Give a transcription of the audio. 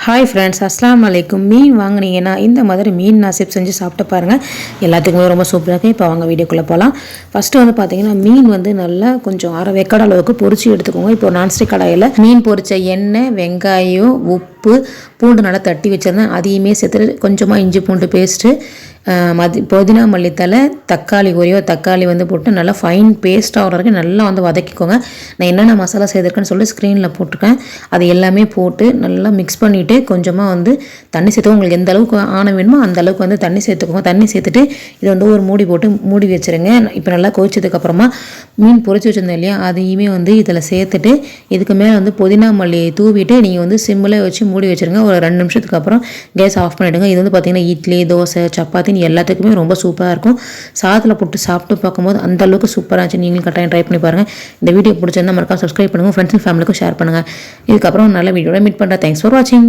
Hi friends, அஸ்ஸலாமு அலைக்கும். மீன் வாங்கினீங்கன்னா இந்த மாதிரி மீன் நாசிப் செஞ்சு சாப்பிட்டு பாருங்கள். எல்லாத்துக்குமே ரொம்ப சூப்பராக இருக்கும். இப்போ வாங்க வீடியோக்குள்ளே போகலாம். ஃபஸ்ட்டு வந்து பார்த்தீங்கன்னா மீன் வந்து நல்லா கொஞ்சம் அரை வேக்காடு அளவுக்கு பொரிச்சு எடுத்துக்கோங்க. இப்போ நான்ஸ்டிக் கடாயில் மீன் பொரிச்ச எண்ணெய், வெங்காயம், உப்பு, பூண்டு நல்லா தட்டி வச்சுருந்தேன். அதையுமே சேர்த்து கொஞ்சமாக இஞ்சி பூண்டு பேஸ்ட்டு, புதினா மல்லித்தலை, தக்காளி தக்காளி வந்து போட்டு நல்லா ஃபைன் பேஸ்ட் ஆகிற வரைக்கும் நல்லா வந்து வதக்கிக்கோங்க. நான் என்னென்ன மசாலா செய்திருக்கேன்னு சொல்லி ஸ்க்ரீனில் போட்டிருக்கேன். அது எல்லாமே போட்டு நல்லா மிக்ஸ் பண்ணிவிட்டு கொஞ்சமாக வந்து தண்ணி சேர்த்து உங்களுக்கு எந்த அளவுக்கு வேணுமோ அந்த அளவுக்கு வந்து தண்ணி சேர்த்துக்கோங்க. தண்ணி சேர்த்துட்டு இதை வந்து ஒரு மூடி போட்டு மூடி வச்சுருங்க. இப்போ நல்லா கொதிச்சதுக்கப்புறமா மீன் பொரிச்சு வச்சுருந்தேன் இல்லையா, அதையுமே வந்து இதில் சேர்த்துட்டு இதுக்கு மேலே வந்து புதினா மல்லி தூவிட்டு நீங்கள் வந்து சிம்மில் வச்சு மூடி வச்சுருங்க. ஒரு 2 நிமிஷத்துக்கு அப்புறம் கேஸ் ஆஃப் பண்ணிவிடுங்க. இது வந்து பார்த்திங்கன்னா இட்லி, தோசை, சப்பாத்தி எல்லாத்துக்குமே ரொம்ப சூப்பராக இருக்கும். சாதத்தில் போட்டு சாப்பிட்டு பார்க்கும்போது அந்த அளவுக்கு சூப்பராக இருந்துச்சு. நீங்களும் கட்டாயம் ட்ரை பண்ணி பாருங்கள். இந்த வீடியோ பிடிச்சிருந்தா மறக்காம சப்ஸ்கிரைப் பண்ணுங்கள், ஃப்ரெண்ட்ஸ் அண்ட் ஃபேமிலிக்கும் ஷேர் பண்ணுங்கள். இதுக்கப்புறம் நல்ல வீடியோட மீட் பண்ணுறேன். தேங்க்ஸ் ஃபார் வாட்சிங்.